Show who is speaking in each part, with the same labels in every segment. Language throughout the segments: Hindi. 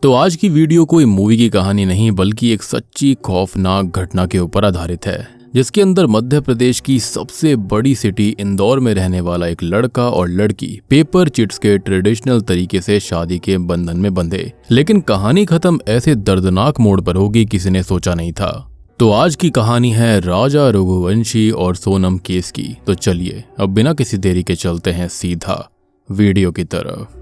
Speaker 1: तो आज की वीडियो कोई मूवी की कहानी नहीं बल्कि एक सच्ची खौफनाक घटना के ऊपर आधारित है, जिसके अंदर मध्य प्रदेश की सबसे बड़ी सिटी इंदौर में रहने वाला एक लड़का और लड़की पेपर चिट्स के ट्रेडिशनल तरीके से शादी के बंधन में बंधे। लेकिन कहानी खत्म ऐसे दर्दनाक मोड़ पर होगी किसी ने सोचा नहीं था। तो आज की कहानी है राजा रघुवंशी और सोनम केस की। तो चलिए अब बिना किसी देरी के चलते हैं सीधा वीडियो की तरफ।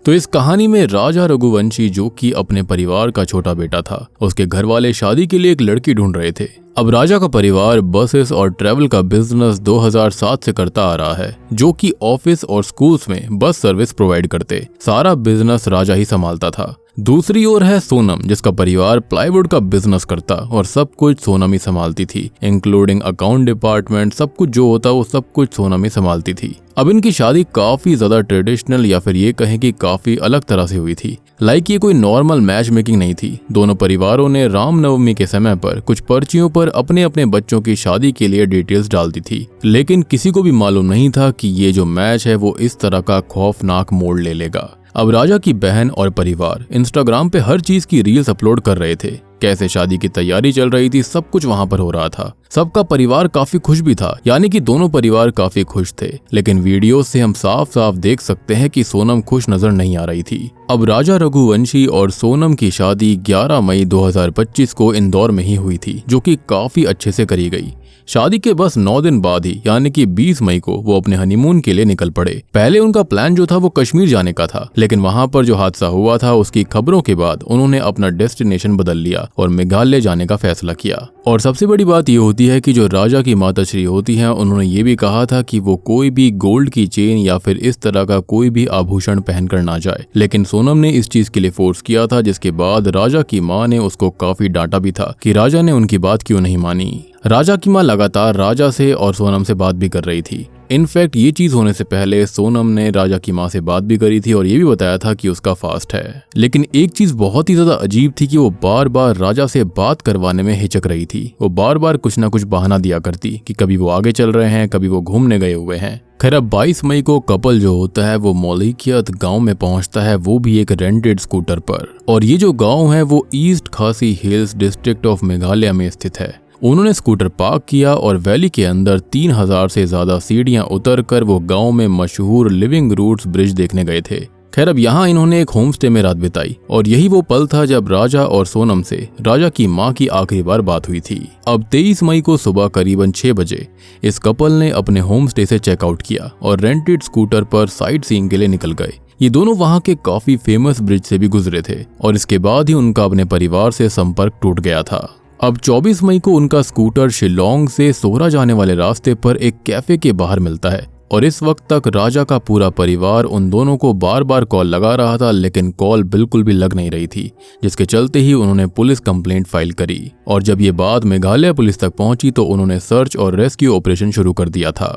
Speaker 1: तो इस कहानी में राजा रघुवंशी, जो कि अपने परिवार का छोटा बेटा था, उसके घर वाले शादी के लिए एक लड़की ढूंढ रहे थे। अब राजा का परिवार बसेस और ट्रैवल का बिजनेस 2007 से करता आ रहा है, जो कि ऑफिस और स्कूल्स में बस सर्विस प्रोवाइड करते। सारा बिजनेस राजा ही संभालता था। दूसरी ओर है सोनम, जिसका परिवार प्लाईवुड का बिजनेस करता और सब कुछ सोनम ही संभालती थी, इंक्लूडिंग अकाउंट डिपार्टमेंट। सब कुछ जो होता वो सब कुछ सोनम ही संभालती थी। अब इनकी शादी काफी ज्यादा ट्रेडिशनल या फिर ये कहें कि काफी अलग तरह से हुई थी। लाइक ये कोई नॉर्मल मैच मेकिंग नहीं थी। दोनों परिवारों ने रामनवमी के समय पर कुछ पर्चियों पर अपने अपने बच्चों की शादी के लिए डिटेल्स डाल दी थी, लेकिन किसी को भी मालूम नहीं था कि ये जो मैच है वो इस तरह का खौफनाक मोड़ ले लेगा। अब राजा की बहन और परिवार इंस्टाग्राम पे हर चीज की रील्स अपलोड कर रहे थे। कैसे शादी की तैयारी चल रही थी, सब कुछ वहां पर हो रहा था। सबका परिवार काफी खुश भी था, यानी कि दोनों परिवार काफी खुश थे। लेकिन वीडियो से हम साफ साफ देख सकते हैं कि सोनम खुश नजर नहीं आ रही थी। अब राजा रघुवंशी और सोनम की शादी 11 मई 2025 को इंदौर में ही हुई थी, जो कि काफी अच्छे से करी गई। शादी के बस 9 दिन बाद ही यानी कि 20 मई को वो अपने हनीमून के लिए निकल पड़े। पहले उनका प्लान जो था वो कश्मीर जाने का था, लेकिन वहां पर जो हादसा हुआ था उसकी खबरों के बाद उन्होंने अपना डेस्टिनेशन बदल लिया और मेघालय जाने का फैसला किया। और सबसे बड़ी बात ये होती है कि जो राजा की माताश्री होती हैं, उन्होंने ये भी कहा था कि वो कोई भी गोल्ड की चेन या फिर इस तरह का कोई भी आभूषण पहनकर ना जाए। लेकिन सोनम ने इस चीज के लिए फोर्स किया था, जिसके बाद राजा की माँ ने उसको काफी डांटा भी था कि राजा ने उनकी बात क्यों नहीं मानी। राजा की माँ लगातार राजा से और सोनम से बात भी कर रही थी। इनफैक्ट ये चीज होने से पहले सोनम ने राजा की माँ से बात भी करी थी और ये भी बताया था कि उसका फास्ट है। लेकिन एक चीज बहुत ही ज्यादा अजीब थी कि वो बार बार राजा से बात करवाने में हिचक रही थी। वो बार बार कुछ ना कुछ बहाना दिया करती कि कभी वो आगे चल रहे हैं, कभी वो घूमने गए हुए हैं। खैर अब 22 मई को कपल जो होता है वो मौलिकियत गांव में पहुंचता है, वो भी एक रेंटेड स्कूटर पर। और ये जो गांव है वो ईस्ट खासी हिल्स डिस्ट्रिक्ट ऑफ मेघालय में स्थित है। उन्होंने स्कूटर पार्क किया और वैली के अंदर 3000 से ज्यादा सीढ़ियां उतरकर वो गांव में मशहूर लिविंग रूट्स ब्रिज देखने गए थे। खैर अब यहाँ इन्होंने एक होम स्टे में रात बिताई और यही वो पल था जब राजा और सोनम से राजा की माँ की आखिरी बार बात हुई थी। अब 23 मई को सुबह करीबन 6 बजे इस कपल ने अपने होम स्टे से चेकआउट किया और रेंटेड स्कूटर पर साइट सीइंग के लिए निकल गए। ये दोनों वहाँ के काफी फेमस ब्रिज से भी गुजरे थे और इसके बाद ही उनका अपने परिवार से संपर्क टूट गया था। अब 24 मई को उनका स्कूटर शिलोंग से सोहरा जाने वाले रास्ते पर एक कैफे के बाहर मिलता है और इस वक्त तक राजा का पूरा परिवार उन दोनों को बार बार कॉल लगा रहा था, लेकिन कॉल बिल्कुल भी लग नहीं रही थी, जिसके चलते ही उन्होंने पुलिस कंप्लेंट फाइल करी। और जब ये बात मेघालय पुलिस तक पहुंची तो उन्होंने सर्च और रेस्क्यू ऑपरेशन शुरू कर दिया था।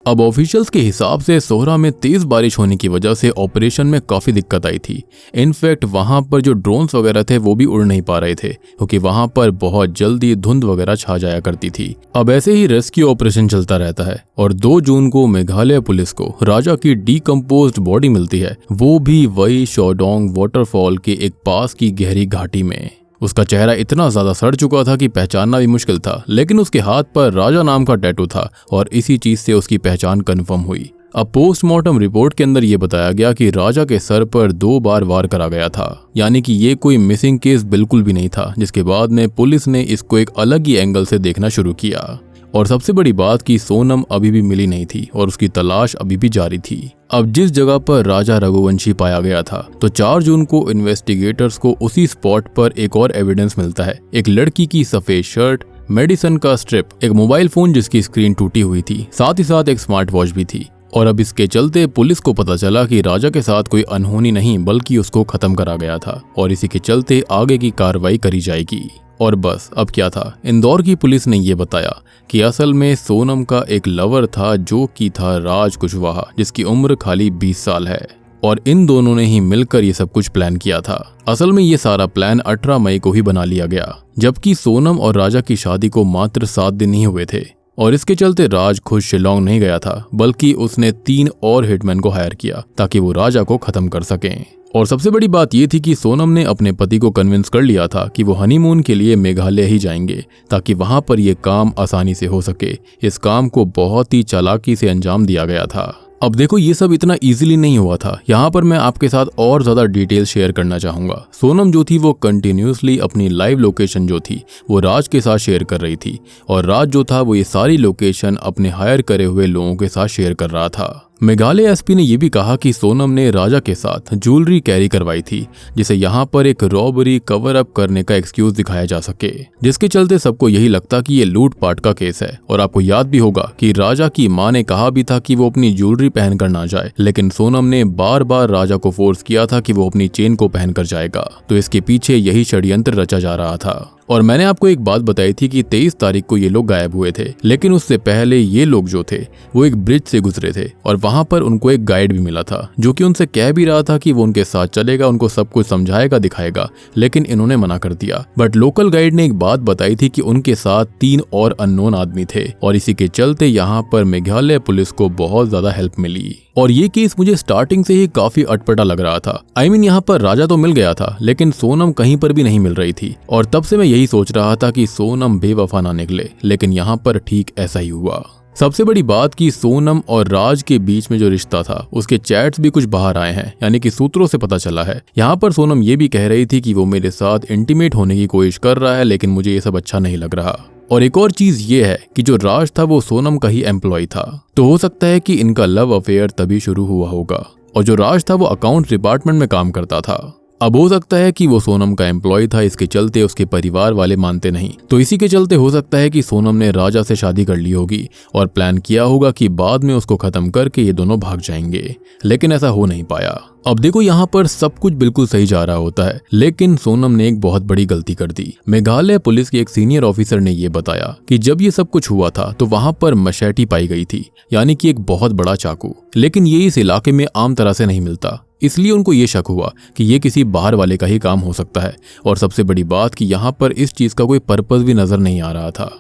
Speaker 1: अब ऑफिशियल्स के हिसाब से सोहरा में तेज बारिश होने की वजह से ऑपरेशन में काफी दिक्कत आई थी। इनफैक्ट वहां पर जो ड्रोन्स वगैरह थे वो भी उड़ नहीं पा रहे थे, क्योंकि वहां पर बहुत जल्दी धुंध वगैरह छा जाया करती थी। अब ऐसे ही रेस्क्यू ऑपरेशन चलता रहता है और 2 जून को मेघालय पुलिस को राजा की डीकम्पोज्ड बॉडी मिलती है, वो भी वही शोडोंग वाटरफॉल के एक पास की गहरी घाटी में। उसका चेहरा इतना ज्यादा सड़ चुका था कि पहचानना भी मुश्किल था, लेकिन उसके हाथ पर राजा नाम का टैटू था और इसी चीज से उसकी पहचान कंफर्म हुई। अब पोस्टमार्टम रिपोर्ट के अंदर ये बताया गया कि राजा के सर पर 2 बार वार करा गया था, यानी कि ये कोई मिसिंग केस बिल्कुल भी नहीं था। जिसके बाद में पुलिस ने इसको एक अलग ही एंगल से देखना शुरू किया। और सबसे बड़ी बात कि सोनम अभी भी मिली नहीं थी और उसकी तलाश अभी भी जारी थी। अब जिस जगह पर राजा रघुवंशी पाया गया था, तो 4 जून को इन्वेस्टिगेटर्स को उसी स्पॉट पर एक और एविडेंस मिलता है। एक लड़की की सफेद शर्ट, मेडिसिन का स्ट्रिप, एक मोबाइल फोन जिसकी स्क्रीन टूटी हुई थी, साथ ही साथ एक स्मार्ट वॉच भी थी। और अब इसके चलते पुलिस को पता चला कि राजा के साथ कोई अनहोनी नहीं बल्कि उसको खत्म करा गया था और इसी के चलते आगे की कार्रवाई करी जाएगी। और बस अब क्या था, इंदौर की पुलिस ने ये बताया कि असल में सोनम का एक लवर था जो कि था राज कुशवाहा, जिसकी उम्र खाली 20 साल है। और इन दोनों ने ही मिलकर ये सब कुछ प्लान किया था। असल में ये सारा प्लान 18 मई को ही बना लिया गया, जबकि सोनम और राजा की शादी को मात्र 7 दिन ही हुए थे। और इसके चलते राज खुद शिलोंग नहीं गया था, बल्कि उसने 3 और हिटमैन को हायर किया ताकि वो राजा को खत्म कर सकें। और सबसे बड़ी बात यह थी कि सोनम ने अपने पति को कन्विंस कर लिया था कि वो हनीमून के लिए मेघालय ही जाएंगे ताकि वहां पर ये काम आसानी से हो सके। इस काम को बहुत ही चालाकी से अंजाम दिया गया था। अब देखो, ये सब इतना इजीली नहीं हुआ था। यहाँ पर मैं आपके साथ और ज्यादा डिटेल शेयर करना चाहूंगा। सोनम जो थी वो कंटिन्यूसली अपनी लाइव लोकेशन जो थी वो राज के साथ शेयर कर रही थी, और राज जो था वो ये सारी लोकेशन अपने हायर करे हुए लोगों के साथ शेयर कर रहा था। मेघालय एसपी ने यह भी कहा कि सोनम ने राजा के साथ ज्वेलरी कैरी करवाई थी, जिसे यहाँ पर एक रॉबरी कवर अप करने का एक्सक्यूज दिखाया जा सके, जिसके चलते सबको यही लगता कि ये लूटपाट का केस है। और आपको याद भी होगा कि राजा की मां ने कहा भी था कि वो अपनी ज्वेलरी पहन कर ना जाए, लेकिन सोनम ने बार बार राजा को फोर्स किया था कि वो अपनी चेन को पहन कर जाएगा। तो इसके पीछे यही षड्यंत्र रचा जा रहा था। और मैंने आपको एक बात बताई थी कि 23 तारीख को ये लोग गायब हुए थे, लेकिन उससे पहले ये लोग जो थे वो एक ब्रिज से गुजरे थे, और वहां पर उनको एक गाइड भी मिला था जो कि उनसे कह भी रहा था कि वो उनके साथ चलेगा, उनको सब कुछ समझाएगा, दिखाएगा, लेकिन इन्होंने मना कर दिया। बट लोकल गाइड ने एक बात बताई थी कि उनके साथ 3 और अननोन आदमी थे, और इसी के चलते यहाँ पर मेघालय पुलिस को बहुत ज्यादा हेल्प मिली। और ये केस मुझे स्टार्टिंग से ही काफी अटपटा लग रहा था। आई मीन, यहाँ पर राजा तो मिल गया था, लेकिन सोनम कहीं पर भी नहीं मिल रही थी, और तब से मैं यही सोच रहा था कि सोनम बेवफा ना निकले, लेकिन यहाँ पर ठीक ऐसा ही हुआ। सबसे बड़ी बात कि सोनम और राज के बीच में जो रिश्ता था उसके चैट्स भी कुछ बाहर आए हैं, यानी कि सूत्रों से पता चला है। यहाँ पर सोनम ये भी कह रही थी कि वो मेरे साथ इंटीमेट होने की कोशिश कर रहा है, लेकिन मुझे ये सब अच्छा नहीं लग रहा। और एक और चीज ये है कि जो राज था वो सोनम का ही एम्प्लॉय था, तो हो सकता है कि इनका लव अफेयर तभी शुरू हुआ होगा। और जो राज था वो अकाउंट डिपार्टमेंट में काम करता था। अब हो सकता है कि वो सोनम का एम्प्लॉय था, इसके चलते उसके परिवार वाले मानते नहीं, तो इसी के चलते हो सकता है कि सोनम ने राजा से शादी कर ली होगी और प्लान किया होगा कि बाद में उसको खत्म करके ये दोनों भाग जाएंगे, लेकिन ऐसा हो नहीं पाया। अब देखो, यहाँ पर सब कुछ बिल्कुल सही जा रहा होता है, लेकिन सोनम ने एक बहुत बड़ी गलती कर दी। मेघालय पुलिस के एक सीनियर ऑफिसर ने ये बताया कि जब ये सब कुछ हुआ था तो वहां पर मशैटी पाई गई थी, यानी कि एक बहुत बड़ा चाकू, लेकिन ये इस इलाके में आम तरह से नहीं मिलता। इसलिए उनको ये शक हुआ कि ये किसी बाहर वाले का ही काम हो सकता है। और सबसे बड़ी बात कि यहाँ पर इस चीज का कोई पर्पस भी नजर नहीं आ रहा था।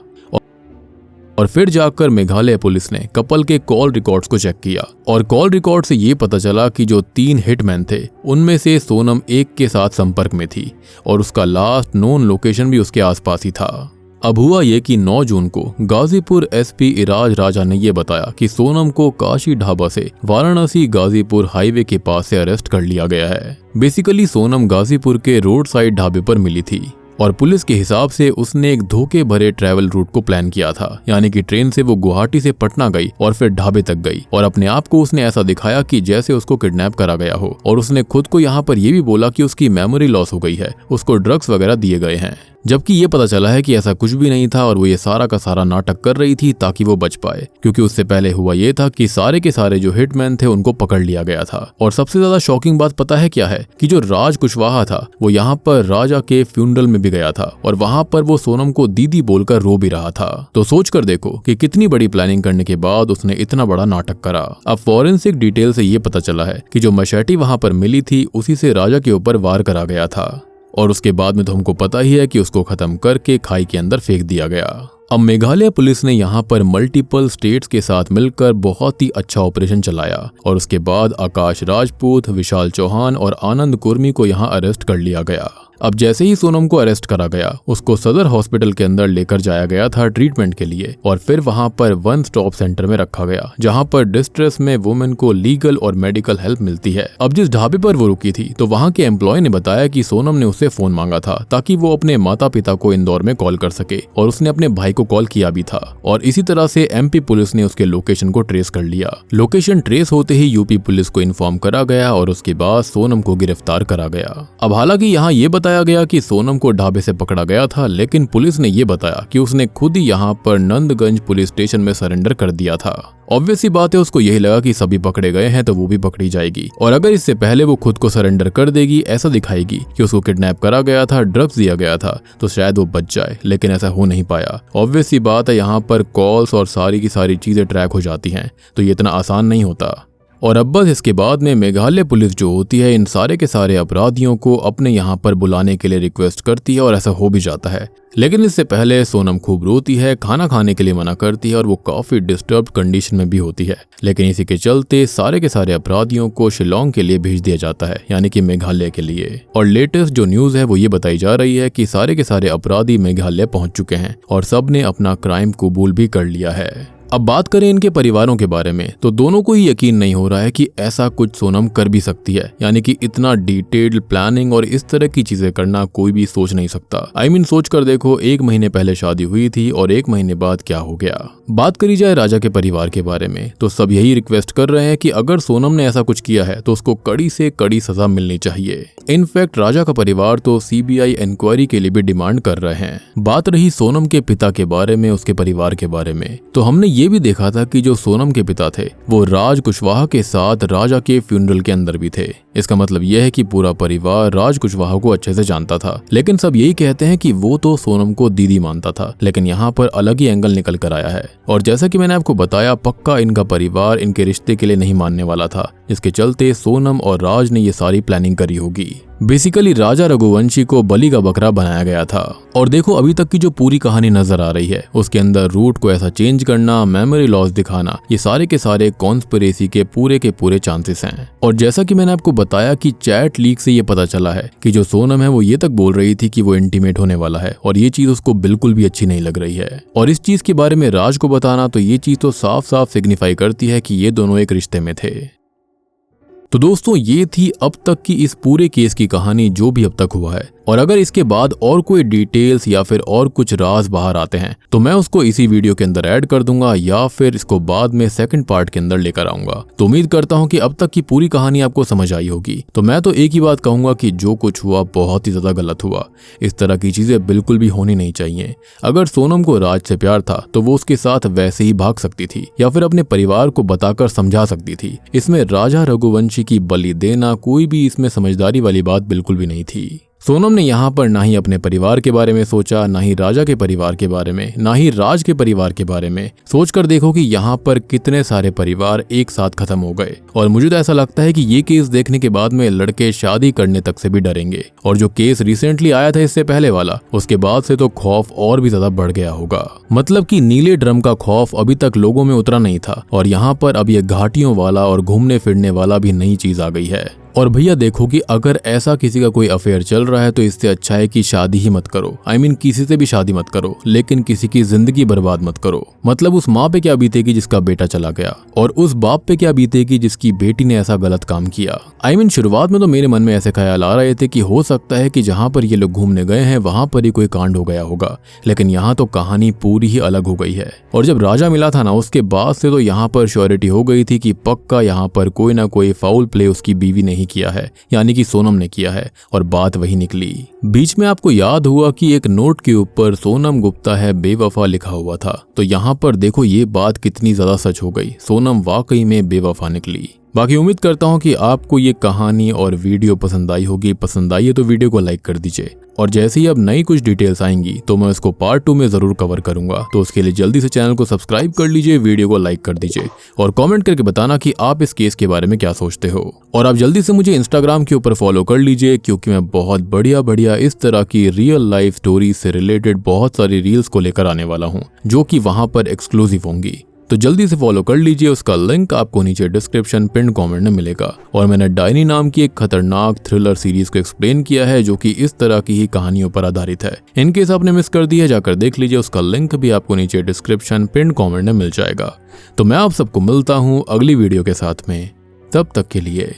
Speaker 1: और फिर जाकर मेघालय पुलिस ने कपल के कॉल रिकॉर्ड्स को चेक किया, और कॉल रिकॉर्ड से ये पता चला कि जो 3 हिटमैन थे उनमें से सोनम एक के साथ संपर्क में थी, और उसका लास्ट नोन लोकेशन भी उसके आसपास ही था। अब हुआ ये कि 9 जून को गाजीपुर एसपी इराज राजा ने यह बताया कि सोनम को काशी ढाबा से वाराणसी गाजीपुर हाईवे के पास से अरेस्ट कर लिया गया है। बेसिकली सोनम गाजीपुर के रोड साइड ढाबे पर मिली थी, और पुलिस के हिसाब से उसने एक धोखे भरे ट्रैवल रूट को प्लान किया था, यानी कि ट्रेन से वो गुवाहाटी से पटना गई और फिर ढाबे तक गई, और अपने आप को उसने ऐसा दिखाया कि जैसे उसको किडनैप करा गया हो। और उसने खुद को यहाँ पर यह भी बोला कि उसकी मेमोरी लॉस हो गई है, उसको ड्रग्स वगैरह दिए गए हैं, जबकि ये पता चला है कि ऐसा कुछ भी नहीं था, और वो ये सारा का सारा नाटक कर रही थी ताकि वो बच पाए। क्योंकि उससे पहले हुआ ये था कि सारे के सारे जो हिटमैन थे उनको पकड़ लिया गया था। और सबसे ज्यादा शॉकिंग बात पता है क्या है कि जो राज कुशवाहा था वो यहाँ पर राजा के फ्यूनरल में भी गया था, और वहां पर वो सोनम को दीदी बोलकर रो भी रहा था। तो सोच कर देखो कि कितनी बड़ी प्लानिंग करने के बाद उसने इतना बड़ा नाटक करा। अब फॉरेंसिक डिटेल से ये पता चला है कि जो मशैटी वहां पर मिली थी उसी से राजा के ऊपर वार करा गया था, और उसके बाद में तो हमको पता ही है कि उसको खत्म करके खाई के अंदर फेंक दिया गया। अब मेघालय पुलिस ने यहाँ पर मल्टीपल स्टेट्स के साथ मिलकर बहुत ही अच्छा ऑपरेशन चलाया, और उसके बाद आकाश राजपूत, विशाल चौहान और आनंद कुर्मी को यहाँ अरेस्ट कर लिया गया। अब जैसे ही सोनम को अरेस्ट करा गया, उसको सदर हॉस्पिटल के अंदर लेकर जाया गया था ट्रीटमेंट के लिए, और फिर वहां पर 1 स्टॉप सेंटर में रखा गया, जहां पर डिस्ट्रेस में वुमेन को लीगल और मेडिकल हेल्प मिलती है। अब जिस ढाबे पर वो रुकी थी, तो वहां के एम्प्लॉय ने बताया कि सोनम ने उससे फोन मांगा था ताकि वो अपने माता पिता को इंदौर में कॉल कर सके, और उसने अपने भाई को कॉल किया भी था। और इसी तरह से एमपी पुलिस ने उसके लोकेशन को ट्रेस कर लिया। लोकेशन ट्रेस होते ही यूपी पुलिस को इन्फॉर्म करा गया, और उसके बाद सोनम को गिरफ्तार करा गया। अब हालांकि यहाँ ये बताया गया कि सोनम को ढाबे से पकड़ा गया था, लेकिन पुलिस ने ये बताया कि उसने खुद ही यहाँ पर नंदगंज पुलिस स्टेशन में सरेंडर कर दिया था। ऑब्वियस सी बात है, उसको यही लगा कि सभी पकड़े गए हैं तो वो भी पकड़ी जाएगी, और अगर इससे पहले वो खुद को सरेंडर कर देगी, ऐसा दिखाएगी कि उसको किडनैप करा गया था, ड्रग्स दिया गया था, तो शायद वो बच जाए, लेकिन ऐसा हो नहीं पाया। ऑब्वियस सी बात है, यहाँ पर कॉल्स और सारी की सारी चीजें ट्रैक हो जाती हैं, तो ये इतना आसान नहीं होता। और अब बस इसके बाद में मेघालय पुलिस जो होती है इन सारे के सारे अपराधियों को अपने यहाँ पर बुलाने के लिए रिक्वेस्ट करती है और ऐसा हो भी जाता है। लेकिन इससे पहले सोनम खूब रोती है, खाना खाने के लिए मना करती है और वो काफी डिस्टर्ब्ड कंडीशन में भी होती है। लेकिन इसी के चलते सारे के सारे अपराधियों को शिलोंग के लिए भेज दिया जाता है, यानी कि मेघालय के लिए। और लेटेस्ट जो न्यूज है वो ये बताई जा रही है कि सारे के सारे अपराधी मेघालय पहुंच चुके हैं और सबने अपना क्राइम कबूल भी कर लिया है। अब बात करें इनके परिवारों के बारे में तो दोनों को ही यकीन नहीं हो रहा है कि ऐसा कुछ सोनम कर भी सकती है, यानी कि इतना डिटेल्ड प्लानिंग और इस तरह की चीजें करना कोई भी सोच नहीं सकता। सोच कर देखो, 1 महीने पहले शादी हुई थी और 1 महीने बाद क्या हो गया। बात करी जाए राजा के परिवार के बारे में तो सब यही रिक्वेस्ट कर रहे हैं कि अगर सोनम ने ऐसा कुछ किया है तो उसको कड़ी से कड़ी सजा मिलनी चाहिए। इनफैक्ट राजा का परिवार तो सीबीआई इंक्वायरी के लिए भी डिमांड कर रहे हैं। बात रही सोनम के पिता के बारे में, उसके परिवार के बारे में, तो हमने ये भी देखा था कि जो सोनम के पिता थे वो राज कुशवाहा के साथ राजा के फ्यूनरल के अंदर भी थे। इसका मतलब यह है कि पूरा परिवार राज कुशवाहा को अच्छे से जानता था। लेकिन सब यही कहते हैं कि वो तो सोनम को दीदी मानता था, लेकिन यहाँ पर अलग ही एंगल निकल कर आया है। और जैसा कि मैंने आपको बताया, पक्का इनका परिवार इनके रिश्ते के लिए नहीं मानने वाला था, जिसके चलते सोनम और राज ने ये सारी प्लानिंग करी होगी। बेसिकली राजा रघुवंशी को बलि का बकरा बनाया गया था। और देखो अभी तक की जो पूरी कहानी नजर आ रही है उसके अंदर रूट को ऐसा चेंज करना, मेमोरी लॉस दिखाना, ये सारे के सारे कॉन्स्पिरेसी के पूरे चांसेस हैं। और जैसा कि मैंने आपको बताया कि चैट लीक से ये पता चला है कि जो सोनम है वो ये तक बोल रही थी कि वो इंटीमेट होने वाला है और ये चीज उसको बिल्कुल भी अच्छी नहीं लग रही है। और इस चीज के बारे में राज को बताना तो ये चीज तो साफ साफ सिग्निफाई करती है कि ये दोनों एक रिश्ते में थे। तो दोस्तों ये थी अब तक की इस पूरे केस की कहानी जो भी अब तक हुआ है। और अगर इसके बाद और कोई डिटेल्स या फिर और कुछ राज बाहर आते हैं तो मैं उसको इसी वीडियो के अंदर ऐड कर दूंगा या फिर इसको बाद में सेकंड पार्ट के अंदर लेकर आऊंगा। तो उम्मीद करता हूं कि अब तक की पूरी कहानी आपको समझ आई होगी। तो मैं तो एक ही बात कहूंगा कि जो कुछ हुआ बहुत ही ज्यादा गलत हुआ। इस तरह की चीजें बिल्कुल भी होनी नहीं चाहिए। अगर सोनम को राज से प्यार था तो वो उसके साथ वैसे ही भाग सकती थी या फिर अपने परिवार को बताकर समझा सकती थी। इसमें राजा रघुवंशी की बलि देना कोई भी इसमें समझदारी वाली बात बिल्कुल भी नहीं थी। सोनम ने यहाँ पर ना ही अपने परिवार के बारे में सोचा, ना ही राजा के परिवार के बारे में, ना ही राज के परिवार के बारे में। सोचकर देखो कि यहाँ पर कितने सारे परिवार एक साथ खत्म हो गए। और मुझे तो ऐसा लगता है कि ये केस देखने के बाद में लड़के शादी करने तक से भी डरेंगे। और जो केस रिसेंटली आया था इससे पहले वाला, उसके बाद से तो खौफ और भी ज्यादा बढ़ गया होगा। मतलब कि नीले ड्रम का खौफ अभी तक लोगों में उतरा नहीं था और यहाँ पर अब ये घाटियों वाला और घूमने फिरने वाला भी नई चीज आ गई है। और भैया देखो कि अगर ऐसा किसी का कोई अफेयर चल रहा है तो इससे अच्छा है कि शादी ही मत करो। किसी से भी शादी मत करो, लेकिन किसी की जिंदगी बर्बाद मत करो। मतलब उस माँ पे क्या बीतेगी जिसका बेटा चला गया, और उस बाप पे क्या बीतेगी जिसकी बेटी ने ऐसा गलत काम किया। शुरुआत में तो मेरे मन में ऐसे ख्याल आ रहे थे कि हो सकता है कि जहाँ पर ये लोग घूमने गए हैं वहां पर ही कोई कांड हो गया होगा, लेकिन यहाँ तो कहानी पूरी ही अलग हो गई है। और जब राजा मिला था ना, उसके बाद से तो यहाँ पर श्योरिटी हो गई थी कि पक्का यहाँ पर कोई ना कोई फाउल प्ले उसकी बीवी ने ही किया है, यानी कि सोनम ने किया है। और बात वही निकली। बीच में आपको याद हुआ कि एक नोट के ऊपर सोनम गुप्ता है बेवफा लिखा हुआ था, तो यहाँ पर देखो ये बात कितनी ज्यादा सच हो गई। सोनम वाकई में बेवफा निकली। बाकी उम्मीद करता हूँ कि आपको ये कहानी और वीडियो पसंद आई होगी। पसंद आई है तो वीडियो को लाइक कर दीजिए। और जैसे ही अब नई कुछ डिटेल्स आएंगी तो मैं इसको पार्ट 2 में जरूर कवर करूंगा। तो उसके लिए जल्दी से चैनल को सब्सक्राइब कर लीजिए, वीडियो को लाइक कर दीजिए और कमेंट करके बताना कि आप इस केस के बारे में क्या सोचते हो। और आप जल्दी से मुझे इंस्टाग्राम के ऊपर फॉलो कर लीजिए, क्योंकि मैं बहुत बढ़िया इस तरह की रियल लाइफ स्टोरी से रिलेटेड बहुत सारी रील्स को लेकर आने वाला हूँ, जो कि वहां पर एक्सक्लूसिव होंगी। तो जल्दी से फॉलो कर लीजिए। उसका लिंक आपको नीचे डिस्क्रिप्शन पिन कमेंट में मिलेगा। और मैंने डायनी नाम की एक खतरनाक थ्रिलर सीरीज को एक्सप्लेन किया है, जो कि इस तरह की ही कहानियों पर आधारित है। इनकेस आपने मिस कर दी है, जाकर देख लीजिए। उसका लिंक भी आपको नीचे डिस्क्रिप्शन पिन कमेंट में मिल जाएगा। तो मैं आप सबको मिलता हूँ अगली वीडियो के साथ में। तब तक के लिए